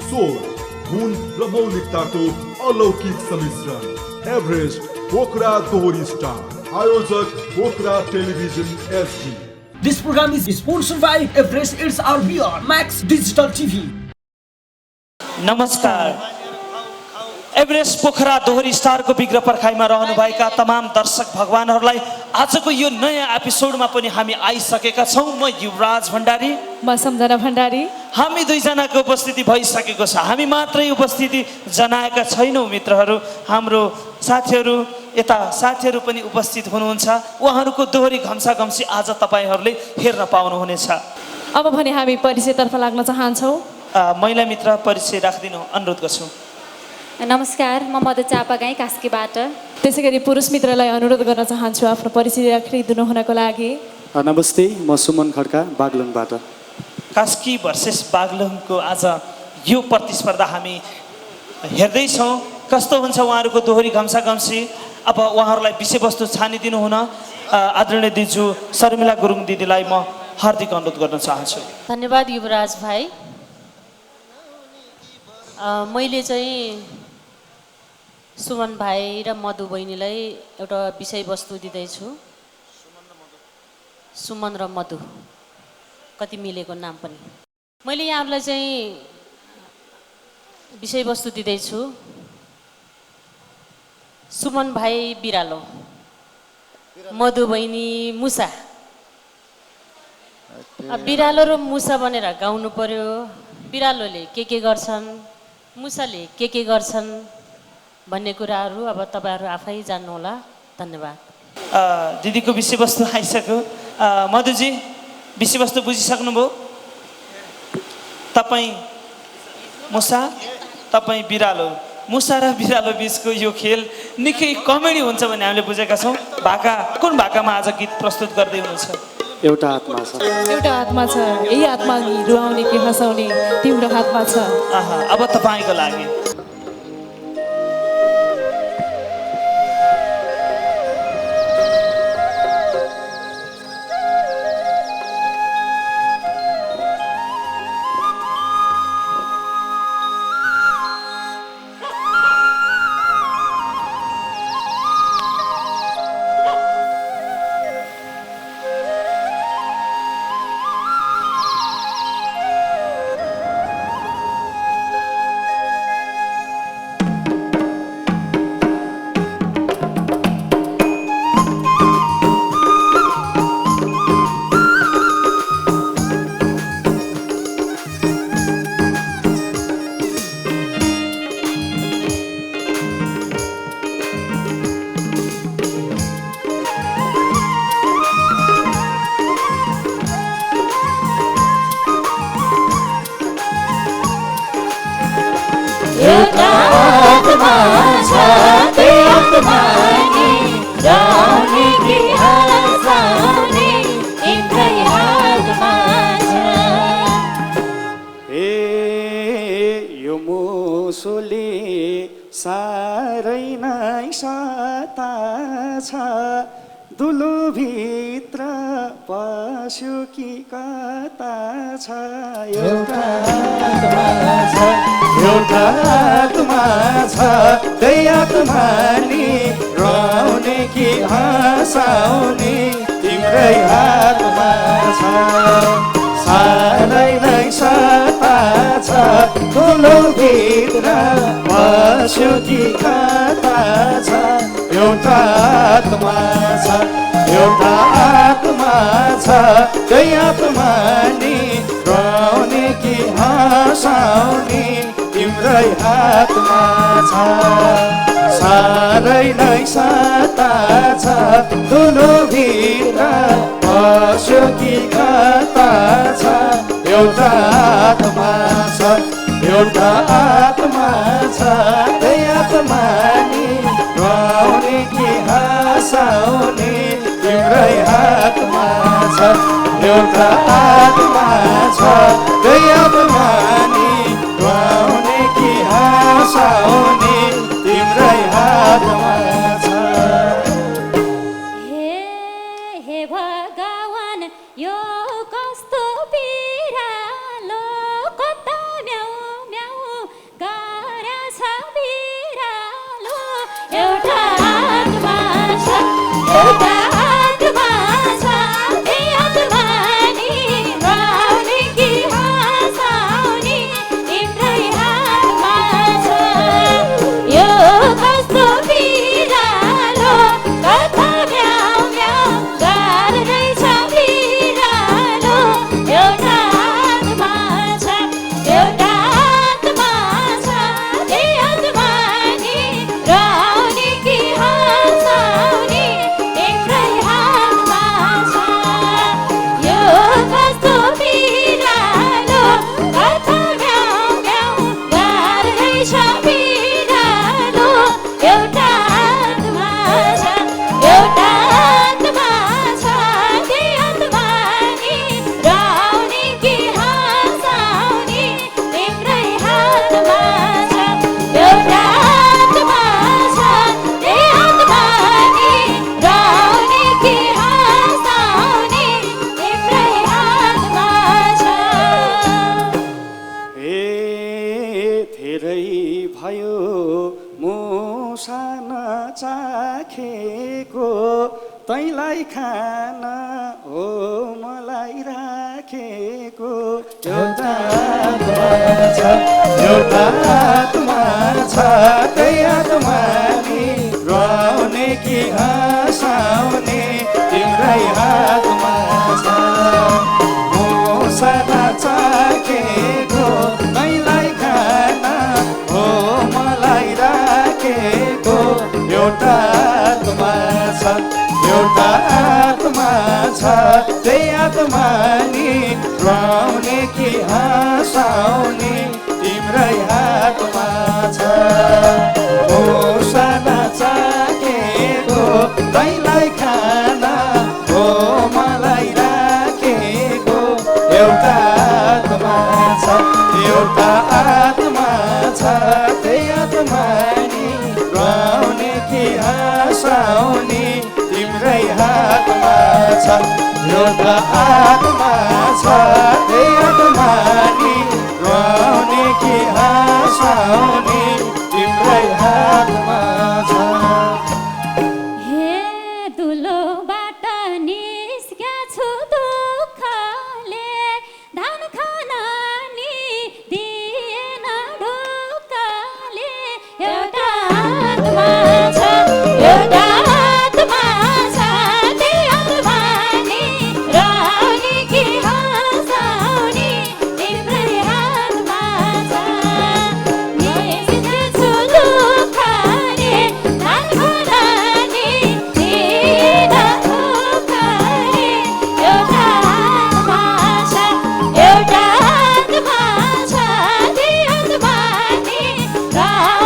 स्वर, गुण र मौलिकताको अलौकिक सम्मिश्रण। एभरेस्ट पोखरा दोहोरी स्टार, आयोजक Pokhara television SD. This program is sponsored by Everest It's Our Beer, Max Digital TV. नमस्कार। एभरेस्ट पोखरा दोहोरी स्टारको विग्रह पर्खाइमा रहनुभएका तमाम दर्शक भगवानहरूलाई आजको यो नयाँ एपिसोडमा पनि हामी आइसकेका छौँ। म युवराज भण्डारी, म सम्झना भण्डारी। हामी दुईजनाको उपस्थिति भइसकेको छ। हामी मात्रै उपस्थिति जनाएका छैनौँ मित्रहरू, हाम्रो साथीहरू पनि उपस्थित हुनुहुन्छ। उहाँहरूको दोहोरी घम्साघम्सी आज तपाईँहरूले हेर्न पाउनुहुनेछ। अब भने हामी परिचयतर्फ लाग्न चाहन्छौँ। महिला मित्र परिचय राखिदिनु अनुरोध गर्छु। नमस्कार, म मधु चापागाई कास्कीबाट। त्यसै गरी पुरुष मित्रलाई अनुरोध गर्न चाहन्छु आफ्नो परिचय राखिदिनु हुनको लागि। नमस्ते, म सुमन खड्का बागलुङबाट। कास्की भर्सेस बागलुङको आज यो प्रतिस्पर्धा हामी हेर्दैछौँ। कस्तो हुन्छ उहाँहरूको दोहोरी घम्साघम्सी। अब उहाँहरूलाई विषयवस्तु छानिदिनु हुन आदरणीय दिजु शर्मिला गुरुङ दिदीलाई म हार्दिक अनुरोध गर्न चाहन्छु। धन्यवाद युवराज भाइ। मैले चाहिँ सुमन भाइ र मधु बहिनीलाई एउटा विषयवस्तु दिँदैछु। सुमन र मधु कति मिलेको नाम पनि। मैले यहाँहरूलाई चाहिँ विषयवस्तु दिँदैछु। सुमन भाइ बिरालो, मधु बहिनी मुसा। बिरालो र मुसा भनेर गाउनु पर्यो। बिरालोले के गर्छन्, मुसाले के गर्छन् भन्ने कुराहरू अब तपाईँहरू आफै जान्नुहोला। धन्यवाद। दिदीको विषयवस्तु आइसक्यो। मधुजी विषयवस्तु बुझिसक्नुभयो? तपाईँ मुसा, तपाईँ बिरालो। मुसा र बिरालो बिचको यो खेल निकै कमेडी हुन्छ भन्ने हामीले बुझेका छौँ। कुन भाकामा आज गीत प्रस्तुत गर्दै हुनुहुन्छ? एउटा हातमा छ, एउटा हातमा छ, यही हातमा रुवाउने कि हँसाउने तिम्रो हातमा छ। अब तपाईँको लागि सारै नै सता छ, दुलो भित्र पस्यो कि कता छ। एउटा आत्मा छ, त्यही आत्मा नि रुवाउने कि हँसाउने तिम्रै हातमा छ। सारै नै सता छ, दुलो भित्र पस्यो कि कता छ। एउटा आत्मा छ, एउटा आत्मा छ, त्यही आत्मा नि रुवाउने कि हँसाउने तिम्रै हातमा छ। सारै नै सता छ, दुलो भित्र पस्यो कि कता छ। एउटा आत्मा छ, एउटा आत्मा छ, त्यही आत्मा नि रुवाउने कि हँसाउने तिम्रै हातमा छ। एउटा आत्मा छ, त्यही आत्मा नि रुवाउने कि हँसाउने तिम्रै हातमा छ। हे भगवान, यो कस्तो बिरालो, कता म्याउ म्याउ दैलाई खान हो मलाई राखेको एउटा आत्मा छ एउटा आत्मा छ त्यही आत्मा नि रुवाउने कि हँसाउने तिम्रै हातमा छ सदा चाखेको दैलाई खान हो मलाई राखेको एउटा आत्मा छ एउटा आत्मा छ त्यही आत्मा नि रुवाउने कि हँसाउने तिम्रै हातमा छ हो सदा चाखेको दैलाई खान हो मलाई राखेको एउटा आत्मा छ एउटा आत्मा छ त्यही आत्मा नि रुवाउने कि हँसाउने तिम्रै हातमा छ एउटा आत्मा छ त्यही आत्मा नि रुवाउने कि हँसाउने तिम्रै हातमा छ हे दुलोबाट निस्क्या छु दुःखले धान खान नि दिएन ढोकाले एउटा आत्मा छ एउटा आत्मा छ त्यही आत्मा नि रुवाउने कि हँसाउने तिम्रै हातमा छ निस्क्या छु दुःखले धान खान नि दिएन ढोकाले एउटा आत्मा छ एउटा आत्मा छ त्यही आत्मा नि रुवाउने कि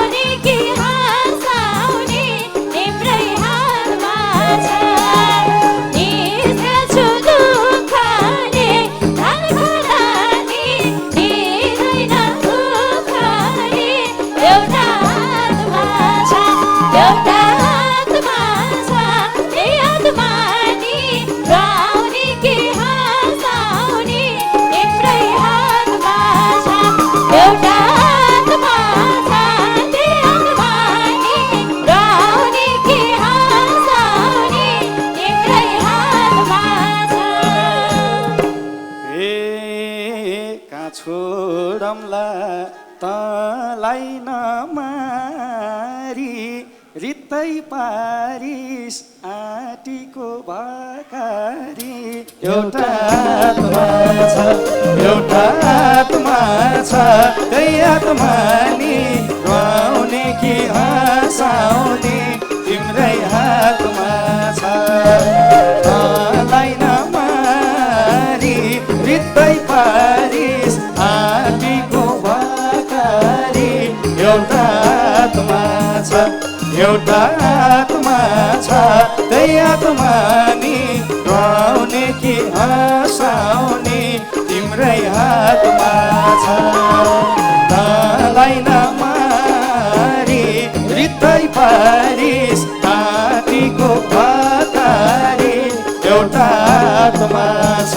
हँसाउने तिम्रै हातमा छ निस्क्या छु दुःखले धान खान नि दिँदैन दुःखले एउटा आत्मा छ एउटा आत्मा छ त्यही आत्मा नि रुवाउने कि हँसाउने तिम्रै हातमा छ एउटा आत्मा छ त्यही आत्मा नि रुवाउने कि हँसाउने तिम्रै हातमा छ ए कहाँ छोडम्ला तँलाई नमारी रित्तै पारिस आँटीको भाकारी एउटा आत्मा छ एउटा आत्मा छ त्यही आत्मा नि रुवाउने कि हँसाउने तिम्रै हातमा छ तँलाई नमारी रित्तै पारिस आँटीको भाकारी एउटा आत्मा छ एउटा आत्मा छ त्यही आत्मा नि रुवाउने कि हँसाउने तिम्रै हातमा छ तँलाई नमारी रित्तै पारिस आँटीको भाकारी एउटा आत्मा छ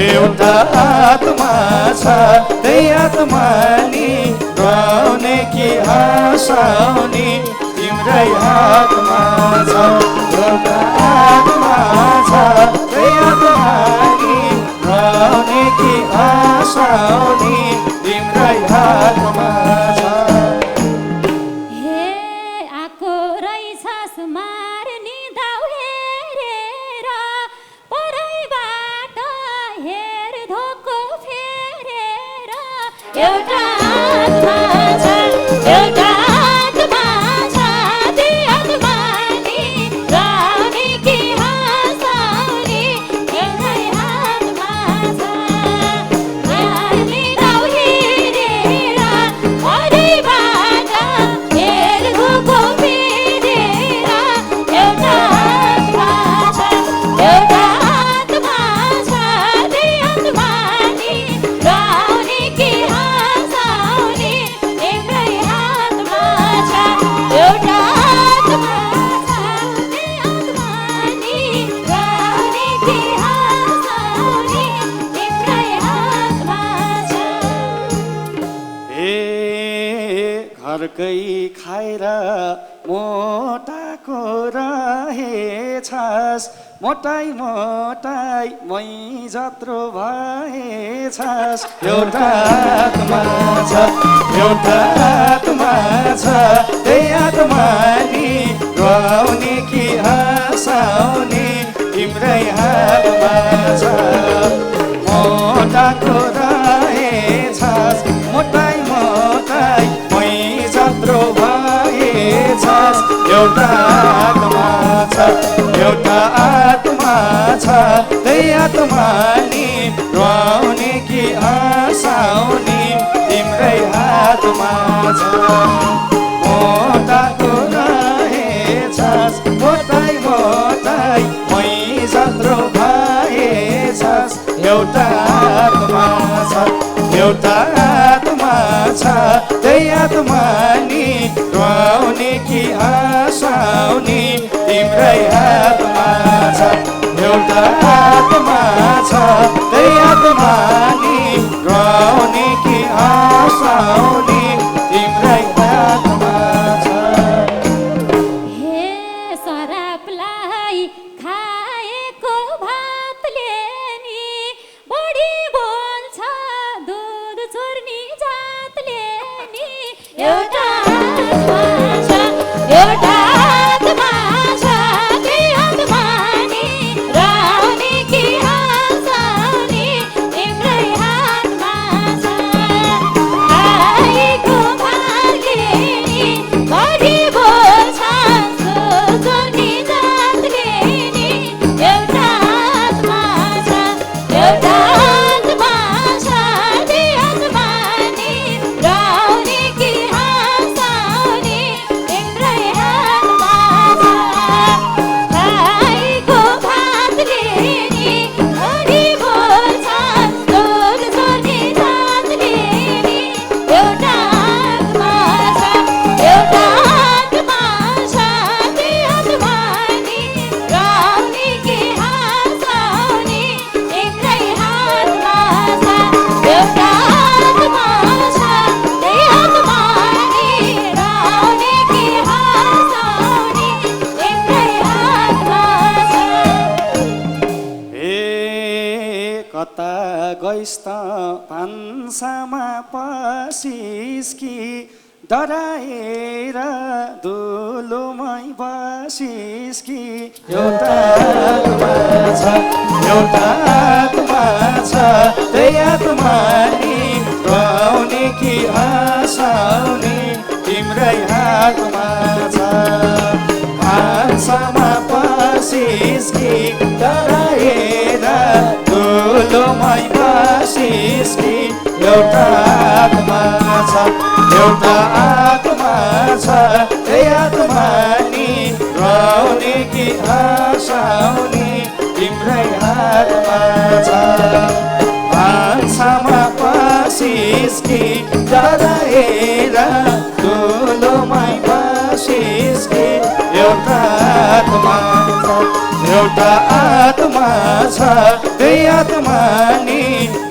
एउटा आत्मा छ त्यही आत्मा नि रुवाउने कि हँसाउने तिम्रै हातमा छ एउटा आत्मा छ त्यही आत्मा नि रुवाउने कि हँसाउने तिम्रै हातमा छ हे आको रहेछस् मार्ने दाउ हेरेर परैबाट हेर धोको फेरेर एउटा आत्मा छ एउटा आत्मा छ त्यही आत्मा नि रुवाउने कि हँसाउने तिम्रै हातमा छ मार्ने दाउ हेरेर परैबाट हेर धोको फेरेर एउटा आत्मा छ एउटा आत्मा छ त्यही आत्मा नि रुवाउने कि हँसाउने अर्कै खाएर मोटाको रहेछस् मोटाई मोटाई मै जत्रो भएछस् एउटा आत्मा छ एउटा आत्मा छ त्यही आत्मा नि रुवाउने कि हँसाउने तिम्रै हातमा छ मोटाको रहेछस् मोटाई मोटाई मै जत्रो भएछस् एउटा आत्मा छ एउटा आत्मा छ त्यही आत्मा नि रुवाउने कि हँसाउने तिम्रै हातमा छ मोटाको रहेछस् मोटाई मोटाई मै जत्रो भएछस् एउटा आत्मा छ एउटा आत्मा छ त्यही आत्मा नि रुवाउने कि हँसाउने तिम्रै हातमा छ एउटा आत्मा छ त्यही आत्मा नि रुवाउने कि हँसाउने तिम्रै हातमा छ हे सरापलाई खाएको भातले नि बढी बोल्छ दुध चोर्नी जातले नि एउटा आत्मा छ एउटा आत्मा छ त्यही आत्मा नि रुवाउने कि हँसाउने तिम्रै हातमा छ खाएको भातले नि बढी बोल्छ दुध चोर्नी जातले नि एउटा आत्मा छ एउटा आत्मा छ त्यही आत्मा नि रुवाउने कि हँसाउने तिम्रै हातमा छ खाएको भातले नि बढी बोल्छ दुध चोर्नी जातले नि एउटा आत्मा छ एउटा आत्मा छ त्यही आत्मा नि रुवाउने कि हँसाउने तिम्रै हातमा छ एउटा आत्मा छ त्यही आत्मा नि रुवाउने कि हँसाउने तिम्रै हातमा छ ए कता गइस् त भान्सामा पसिस् कि डराएर दुलोमै बसिस् कि एउटा आत्मा छ एउटा आत्मा छ त्यही आत्मा नि रुवाउने कि हँसाउने तिम्रै हातमा छ भान्सामा पसिस् कि डराएर दुलोमै बसिस् कि एउटा आत्मा छ एउटा आत्मा छ त्यही आत्मा नि रुवाउने कि हँसाउने तिम्रै हातमा छ भान्सामा पसिस् कि डराएर दुलोमै बसिस् कि एउटा आत्मा छ एउटा आत्मा छ त्यही आत्मा नि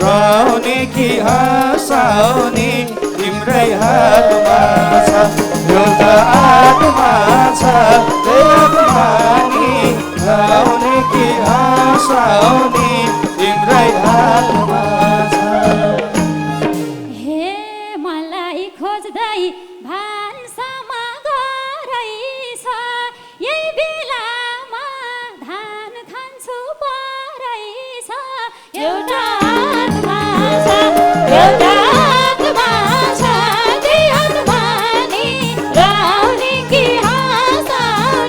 रुवाउने कि हँसाउने तिम्रै हातमा छ एउटा आत्मा छ त्यही आत्मा नि रुवाउने कि हँसाउने तिम्रै हातमा छ हे मलाई खोज्दै भान्सामा गइरहेछ यही बेलामा धान खान्छु परेछ एउटा आत्मा छ एउटा आत्मा छ त्यही आत्मा नि रुवाउने कि हँसाउने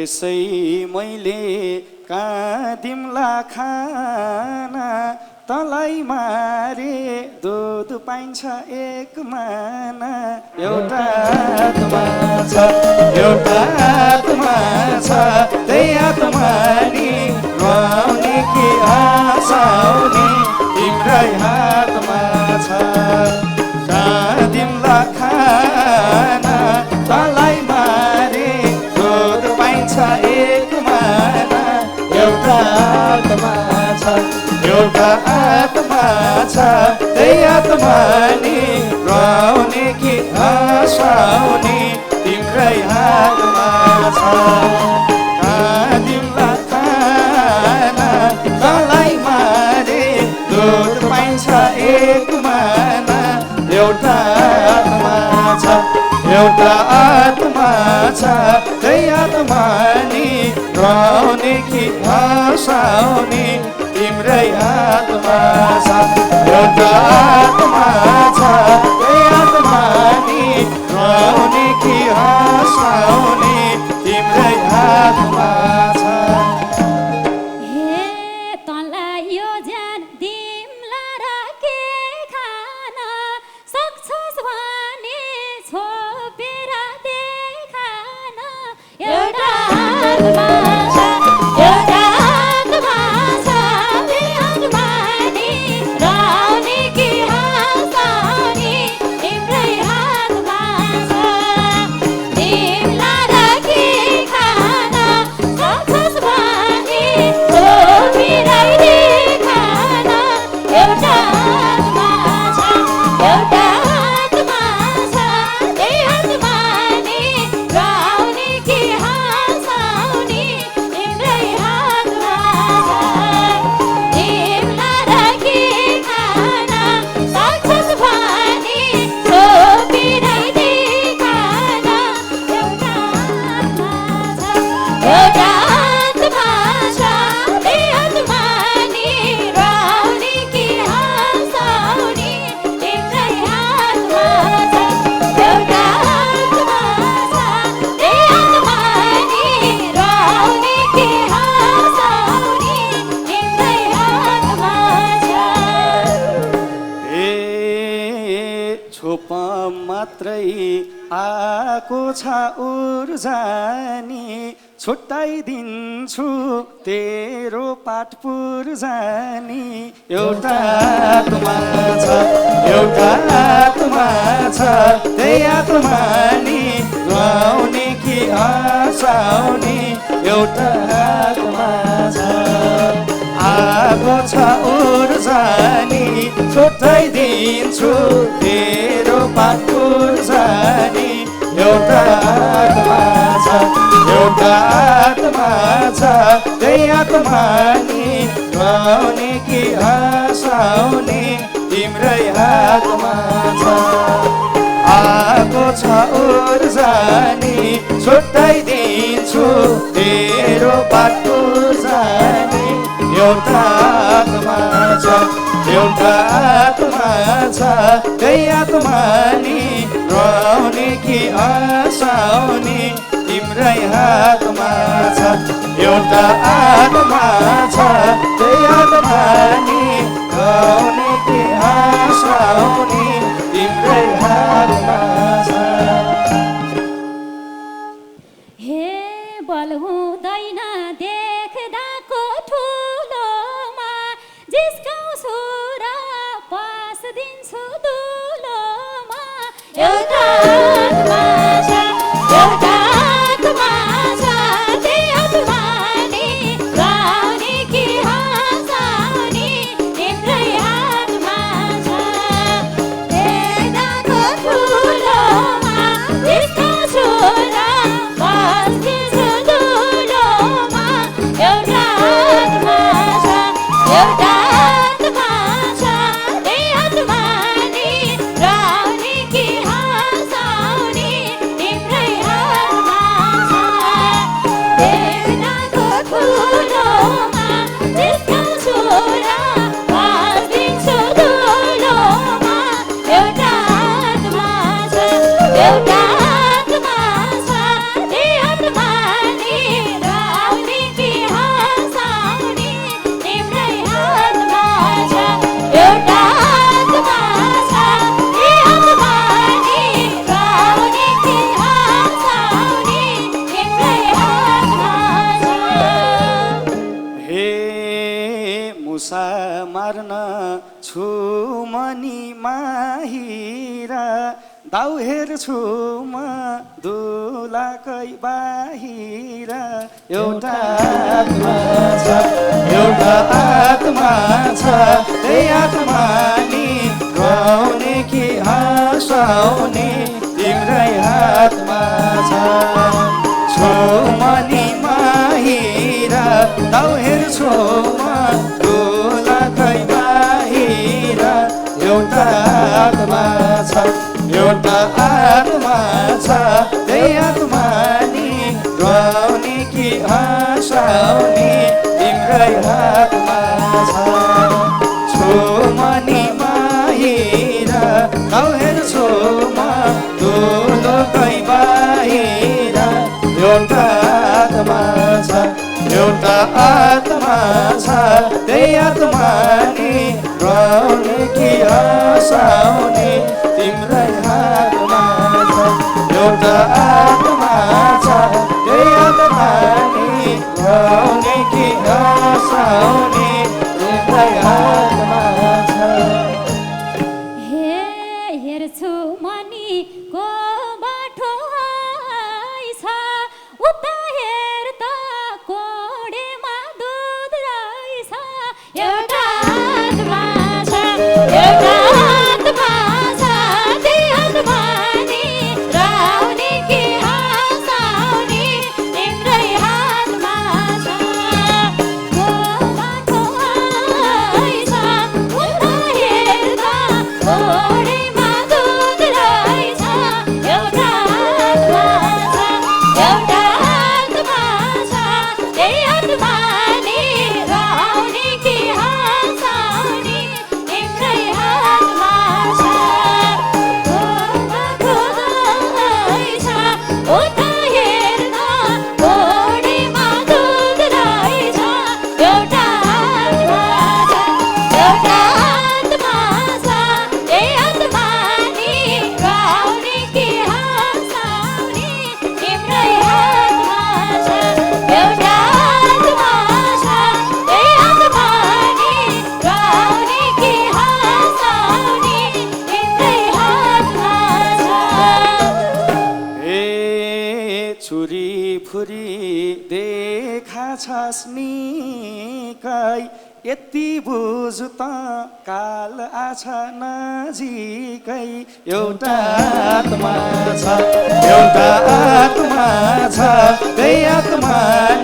त्यसै मैले कादिमला खाना तलाई मारे दुध पाइन्छ एक माना एउटा आत्मा छ एउटा आत्मा छ त्यही आत्मा नि रुवाउने कि हँसाउने तिम्रै हातमा छ कादिमला खाना तलाई मारे दुध पाइन्छ एक माना एउटा आत्मा छ एउटा आत्मा छ त्यही आत्मा नि रुवाउने कि हँसाउने तिम्रै हातमा छ कादिमला खाना तलाई मारे दुध पाइन्छ एक माना एउटा आत्मा छ एउटा आत्मा छ त्यही आत्मा नि रुवाउने कि हँसाउने तिम्रै हातमा छ एउटा आत्मा छ त्यही आत्मा नि रुवाउने कि हँसाउने तिम्रै हातमा छ हे तँलाई यो ज्यान दिमला र के खान सक्छस् भने छोपेर देखान एउटा आत्मा छ एउटा आत्मा छ त्यही आत्मा नि रुवाउने कि हँसाउने तिम्रै हातमा छ दिमला र के खान सक्छस् भने छोपेर देखान एउटा आत्मा छ एउटा आत्मा छ त्यही आत्मा नि रुवाउने कि हँसाउने तिम्रै हातमा छ दिमला र के खान सक्छस् भने छोपेर देखान एउटा आत्मा छ एउटा आत्मा छ त्यही आत्मा नि रुवाउने कि हँसाउने तिम्रै हातमा छ एउटा आत्मा छ त्यही आत्मा नि रुवाउने कि हँसाउने तिम्रै हातमा छ ए छोप मात्रै आएको छ उर्जानी छुट्टाइदिन्छु तेरो पाठ पुर्जानी एउटा आत्मा छ एउटा आत्मा छ त्यही आत्मा नि रुवाउने कि हँसाउने एउटा आत्मा छ आगो छ उर्जानी छुट्टाइदिन्छु तेरो पाठ पुर्जानी एउटा आत्मा छ एउटा आत्मा छ त्यही आत्मा नि रुवाउने कि हँसाउने तिम्रै हातमा छ आगो छ उर्जानी छुट्टाइदिन्छु तेरो पाठ पुर्जानी एउटा आत्मा छ एउटा आत्मा छ त्यही आत्मा नि रुवाउने कि हँसाउने तिम्रै हातमा छ एउटा आत्मा छ त्यही आत्मा नि रुवाउने कि हँसाउने तिम्रै हातमा छ हे बल हुँदैन देख्दाको ठुलोमा जिस्काउँछु र पस्दिन्छु दुलोमा एउटा आत्मा छ एउटा आत्मा छ त्यही आत्मा नि रुवाउने कि हँसाउने तिम्रै हातमा छ देख्दाको ठुलोमा जिस्काउँछु र पस्दिन्छु दुलोमा एउटा आत्मा छ एउटा आत्मा छ त्यही आत्मा नि रुवाउने कि हँसाउने तिम्रै हातमा छ देख्दाको ठुलोमा जिस्काउँछु र पस्दिन्छु दुलोमा एउटा आत्मा छ एउटा आत्मा छ त्यही आत्मा नि दाउ हेर्छु म दुलाकै बाहिर एउटा आत्मा छ एउटा आत्मा छ त्यही आत्मा नि गाउने कि हँसाउने तिम्रै हातमा छ छोमनी माहिर दाउ हेर्छु म दुलाकै बाहिर एउटा आत्मा छ एउटा आत्मा छ त्यही आत्मा नि गाउने कि हँसाउने तिम्रै हातमा छ छोमनी माहिर दाउ हेर्छु म दुलोकै बाहिर एउटा आत्मा छ एउटा आत्मा छ त्यही आत्मा नि गाउने कि हँसाउने तिम्रै हातमा छ एउटा आत्मा छ त्यही आत्मा नि गाउने कि हँसाउने तिम्रै हातमा छ हेर्छु मनीको बाटो आइछ उता हेर्दा कोडेमा दुध रहेछ एउटा आत्मा छ एउटा आत्मा छ त्यही आत्मा नि राउने कि हँसाउने तिम्रै हातमा छ को बाटो आइछ उता हेर्दा कोडेमा दुध रहेछ एउटा आत्मा छ एउटा आत्मा छ त्यही आत्मा नि राउने कि हँसाउने तिम्रै हातमा छ को बाटो आइछ उता हेर्दा कोडेमा दुध रहेछ एउटा आत्मा छ एउटा आत्मा छ त्यही आत्मा नि गाउने कि हँसाउने तिम्रै हातमा छ एउटा आत्मा छ त्यही आत्मा नि गाउने कि हँसाउने तिम्रै हातमा छ ए छुरी फुरी देखा छस् निकै यति बुझ त काल आछ नजिकै एउटा आत्मा छ एउटा आत्मा छ त्यही आत्मा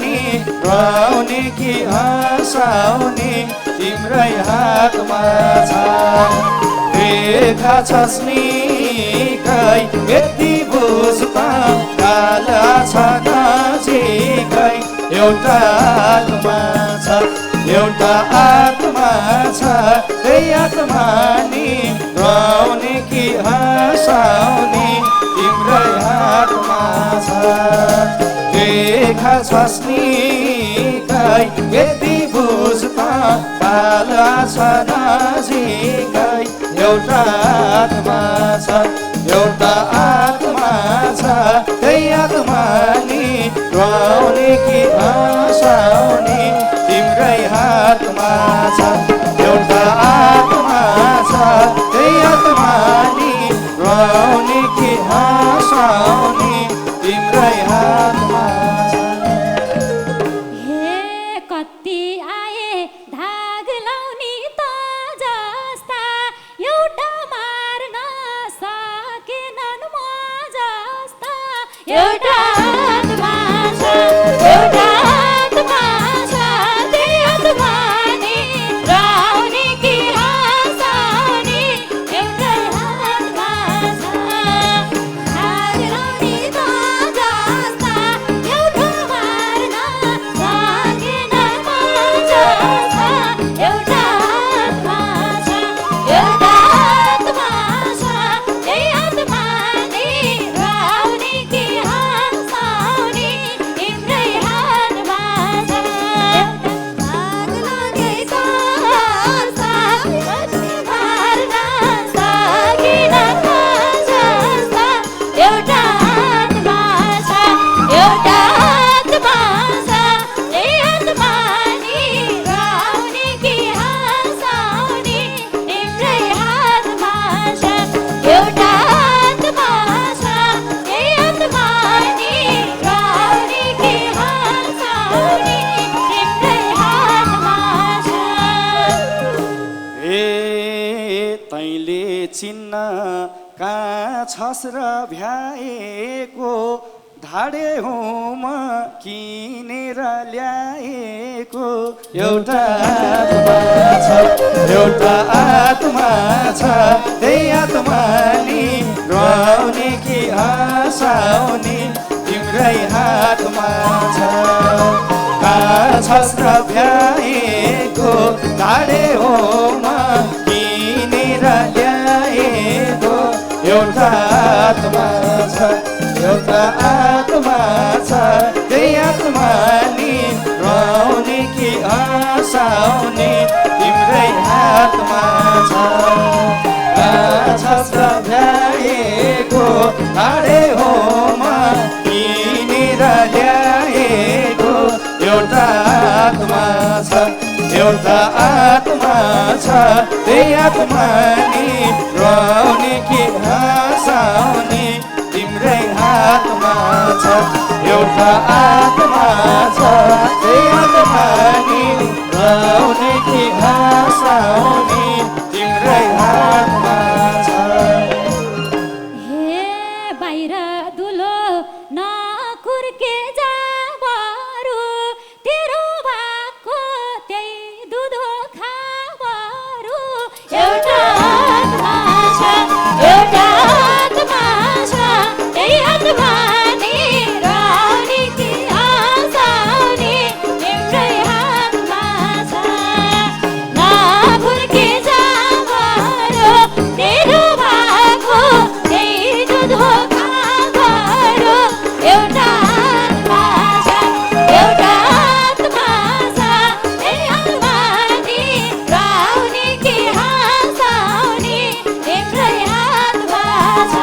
नि गाउने कि हँसाउने तिम्रै हातमा छ देखा छस् निकै यति बुझ त काल आछ नजिकै एउटा आत्मा छ एउटा आत्मा छ त्यही आत्मा नि गाउने कि हँसाउने तिम्रै हातमा छ देखा छस् निकै यति बुझ त काल आछ नजिकै एउटा आत्मा छ एउटा आत्मा छ त्यही आत्मा नि गाउने कि हँसाउने तिम्रै हातमा छ एउटा आत्मा छ त्यही आत्मा नि गाउने कि हँसाउने तिम्रै हातमा छ हे कति आए धाग लाउने त जस्ता एउटा मार्न सकेनन् म जस्ता एउटा आत्मा छ एउटा आत्मा छ त्यही आत्मा नि गाउने कि हँसाउने तिम्रै हातमा छ धाग लाउने त जस्ता एउटा मार्न सकेनन् म जस्ता एउटा आत्मा छ एउटा आत्मा छ त्यही आत्मा नि गाउने कि हँसाउने कहाँ छस् र भ्याएको धाडे हो म किनेर ल्याएको एउटा आत्मा छ एउटा आत्मा छ त्यही आत्मा नि रुवाउने कि हँसाउने तिम्रै हातमा छ कहाँ छस् र भ्याएको धाडे हो म किनेर ल्याएको एउटा आत्मा छ एउटा आत्मा छ त्यही आत्मा नि रुवाउने कि हँसाउने तिम्रै हातमा छ कहाँ छस् र भ्याएको धाडे हो म किनेर ल्याएको एउटा आत्मा छ एउटा आत्मा छ त्यही आत्मा नि रुवाउने कि हँसाउने तिम्रै हातमा छ एउटा आत्मा छ त्यही आत्मा नि रुवाउने कि हँसाउने तिम्रै हातमा छ हे बाहिर दुलो नकुर्के जाबरु तेरो भाको त्यही दुधो खाबरु एउटा आत्मा छ एउटा आत्मा छ त्यही आत्मा नि रुवाउने कि हँसाउने तिम्रै हातमा छ नकुर्के जाबरु तेरो भाको त्यही दुधो खाबरु एउटा आत्मा छ एउटा आत्मा छ त्यही आत्मा नि रुवाउने कि हँसाउने तिम्रै हातमा छ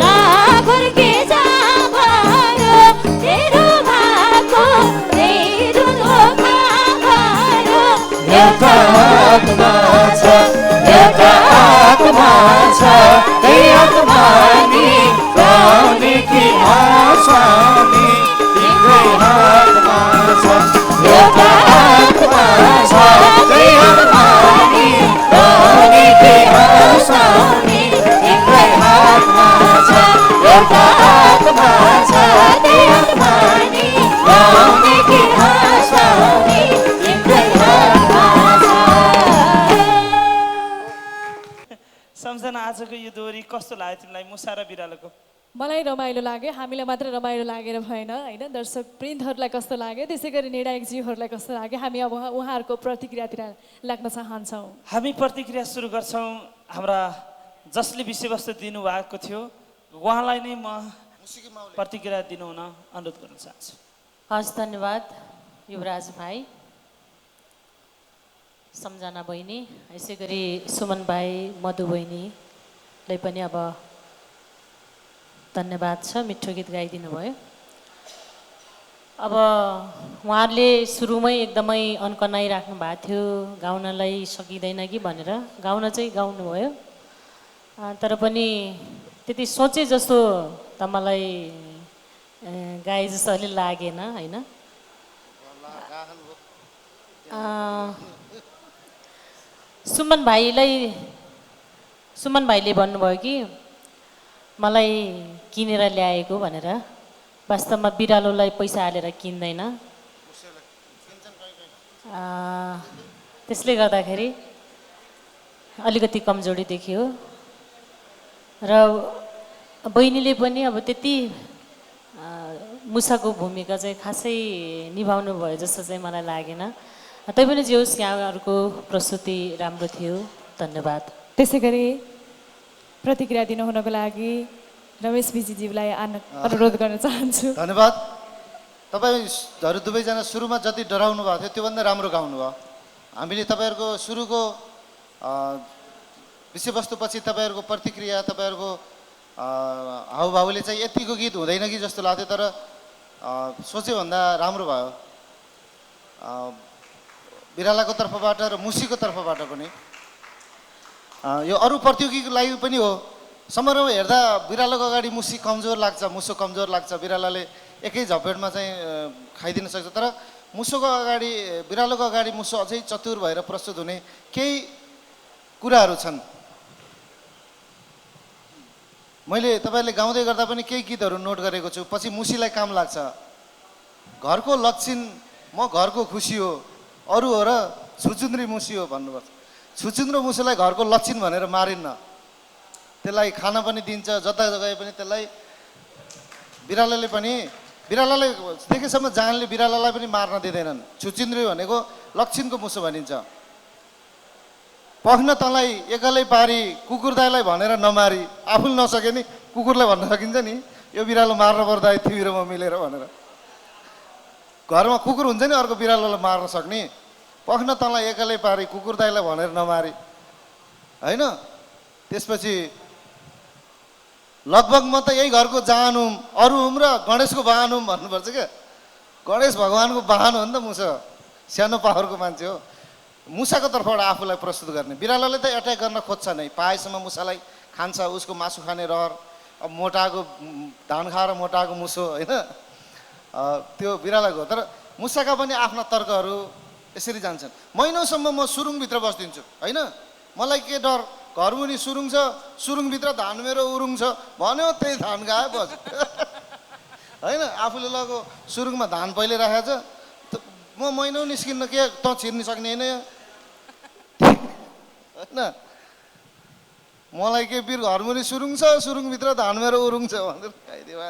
नकुर्के जाबरु तेरो भाको त्यही दुधो खाबरु एउटा आत्मा छ एउटा आत्मा छ त्यही आत्मा नि रुवाउने कि हँसाउने तिम्रै हातमा छ एउटा आत्मा छ त्यही आत्मा नि रुवाउने कि हँसाउने तिम्रै हातमा छ एउटा आत्मा छ त्यही आत्मा नि रुवाउने कि हँसाउने तिम्रै हातमा छ सम्झना आजको यो दोहोरी कस्तो लाग्यो तिमीलाई मुसा र बिरालोको? मलाई रमाइलो लाग्यो, हामीलाई मात्र रमाइलो लागेर भएन होइन, दर्शक वृन्दहरूलाई कस्तो लाग्यो, त्यसै गरी निर्णायकज्यूहरूलाई कस्तो लाग्यो, हामी अब उहाँहरूको प्रतिक्रियातिर लाग्न चाहन्छौँ। हामी प्रतिक्रिया सुरु गर्छौँ। हाम्रा जसले विषयवस्तु दिनुभएको थियो उहाँलाई नै म प्रतिक्रिया दिनुहुन अनुरोध गर्न चाहन्छु। हस्, धन्यवाद युवराज भाइ, सम्झना बहिनी, यसै गरी सुमन भाइ, मधु बहिनीलाई पनि अब धन्यवाद छ, मिठो गीत गाइदिनु भयो। अब उहाँहरूले सुरुमै एकदमै अन्कनाइराख्नु भएको थियो गाउनलाई सकिँदैन कि भनेर, गाउन चाहिँ गाउनुभयो, तर पनि त्यति सोचे जस्तो त मलाई गाए जस्तो अलि लागेन होइन। सुमन भाइले भन्नुभयो कि मलाई किनेर ल्याएको भनेर, वास्तवमा बिरालोलाई पैसा हालेर किन्दैन। त्यसले गर्दाखेरि अलिकति कमजोरी देखियो र बहिनीले पनि अब त्यति मुसाको भूमिका चाहिँ खासै निभाउनु भयो जस्तो चाहिँ मलाई लागेन। तैपनि जे होस्, यहाँहरूको प्रस्तुति राम्रो थियो, धन्यवाद। त्यसै गरी प्रतिक्रिया दिनुहुनको लागि रमेश विजीज्यूलाई अनुरोध गर्न चाहन्छु। धन्यवाद। तपाईँहरू दुवैजना सुरुमा जति डराउनु भएको थियो त्योभन्दा राम्रो गाउनुभयो। हामीले तपाईँहरूको सुरुको विषयवस्तुपछि तपाईँहरूको प्रतिक्रिया, तपाईँहरूको हाउभावले चाहिँ यतिको गीत हुँदैन कि जस्तो लाग्थ्यो, तर सोचेभन्दा राम्रो भयो। बिरालाको तर्फबाट र मुसीको तर्फबाट पनि। यो अरू प्रतियोगीको लागि पनि हो। समारोहमा हेर्दा बिरालोको अगाडि मुसी कमजोर लाग्छ, मुसो कमजोर लाग्छ, बिरालाले एकै झपेटमा चाहिँ खाइदिन सक्छ, तर बिरालोको अगाडि मुसो अझै चतुर भएर प्रस्तुत हुने केही कुराहरू छन्। मैले तपाईँले गाउँदै गर्दा पनि केही गीतहरू नोट गरेको छु। पछि मुसीलाई काम लाग्छ, घरको लक्षण म घरको खुसी हो, अरू हो र छुचुन्द्री मुसी हो भन्नुपर्छ। छुचुन्द्रो मुसीलाई घरको लक्षण भनेर मारिन्न, त्यसलाई खाना पनि दिन्छ, जता गए पनि त्यसलाई बिरालोले देखेसम्म जानले बिरालोलाई पनि मार्न दिँदैनन्। छुचुन्द्री भनेको लक्षणको मुसो भनिन्छ। पख्न तँलाई एक्लै पारी कुकुर दाइलाई भनेर नमारी, आफूले नसके नि कुकुरलाई भन्न सकिन्छ नि, यो बिरालो मार्न पर्दा तिमी र म मिलेर भनेर। घरमा कुकुर हुन्छ नि अर्को बिरालोलाई मार्न सक्ने, पख्न तँलाई एक्लै पारी कुकुर दाइलाई भनेर नमारी होइन। त्यसपछि लगभग म त यही घरको जान हुँ, अरू हुँ र गणेशको वाहन हुँ भन्नुपर्छ क्या। गणेश भगवान्को वाहन हो नि त मुसा, सानो पावरको मान्छे हो। मुसाको तर्फबाट आफूलाई प्रस्तुत गर्ने। बिरालोले त एट्याक गर्न खोज्छ नै, पाएसम्म मुसालाई खान्छ, उसको मासु खाने रहर। अब मोटाएको धान खाएर मोटाएको मुसो होइन, त्यो बिरालोको हो। तर मुसाका पनि आफ्ना तर्कहरू यसरी जान्छन्। महिनौसम्म म सुरुङभित्र बस्दिन्छु होइन, मलाई के डर, घरमुनि सुरुङ छ, सुरुङभित्र धान मेरो उरुङ छ भन्यो, त्यही धान गायो बस होइन। आफूले लगेको सुरुङमा धान पहिले राखेको छ, म महिनौ निस्किन्न, के त छिर्न सक्ने होइन होइन। मलाई के बिर घरमुनि सुरुङ छ, सुरुङभित्र धान मेरो उरुङ छ भनेर खाइदियो।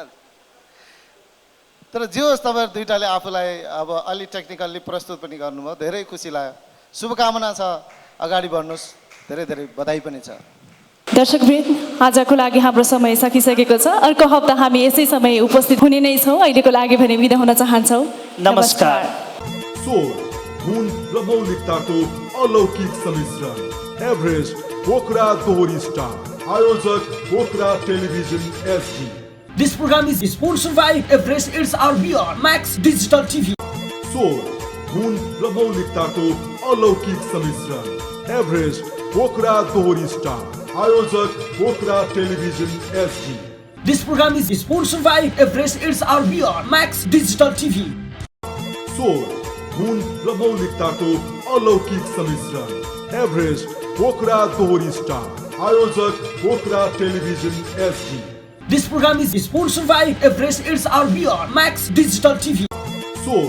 तर जे होस्, तपाईँहरू दुइटाले आफूलाई अब अलि टेक्निकल्ली प्रस्तुत पनि गर्नुभयो, धेरै खुसी लाग्यो। शुभकामना छ, अगाडि बढ्नुहोस्, धेरै धेरै बधाई पनि छ। दर्शकवृन्द, आजको लागि हाम्रो समय सकिसकेको छ। अर्को हप्ता हामी यसै समय उपस्थित हुने नै छौँ। अहिलेको लागि भने बिदा हुन चाहन्छौँ। नमस्कार। स्वर, गुण र मौलिकताको अलौकिक सम्मिश्रण, एभरेस्ट पोखरा दोहोरी स्टार, आयोजक Pokhara television SD। This program is sponsored by Everest It's Our Beyond Max Digital TV. स्वर, गुण र मौलिकताको अलौकिक सम्मिश्रण, एभरेस्ट पोखरा दोहोरी स्टार, आयोजक Pokhara television SD। This program is sponsored by Everest It's Our Beyond Max Digital TV. स्वर, गुण र मौलिकताको अलौकिक सम्मिश्रण, एभरेस्ट पोखरा दोहोरी स्टार, आयोजक Pokhara television SD। This program is sponsored by Everest It's Our Beyond Max Digital TV. स्वर,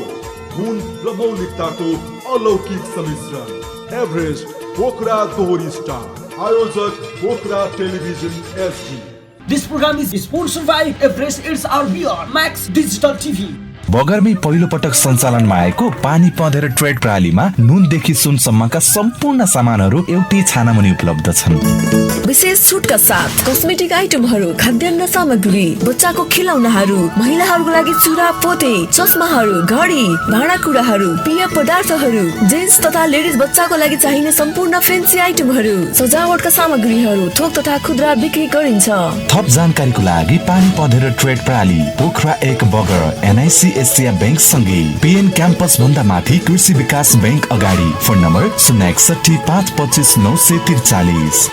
गुण र मौलिकताको अलौकिक सम्मिश्रण, एभरेस्ट पोखरा दोहोरी स्टार, आयोजक Pokhara television SD। This program is sponsored by Everest It's Our Beyond Max Digital TV. बगरमै पहिलो पटक सञ्चालनमा आएको पानी पँधेर ट्रेड प्रणालीमा नुनदेखि सुनसम्मका सम्पूर्ण सामानहरू एउटै छानामुनि उपलब्ध छन्। विशेष छुटका साथ कस्मेटिक आइटमहरू, खाद्यान्न सामग्री, बच्चाको खिलौनाहरू, महिलाहरूको लागि चुरा पोते, चस्माहरू, घडी, भाँडाकुँडाहरू, पेय पदार्थहरू, जेन्ट्स तथा लेडिज बच्चाको लागि चाहिने सम्पूर्ण फेन्सी आइटमहरू, सजावटका सामग्रीहरू थोक तथा खुद्रा बिक्री गरिन्छ। थप जानकारीको लागि पानी पँधेर ट्रेड प्रणाली, पोखरा 1 बगर, NIC एसिया बैंक सँगै PN क्याम्पस भन्दा माथि कृषि विकास बैंक अगाडि। Phone number 061 525 943।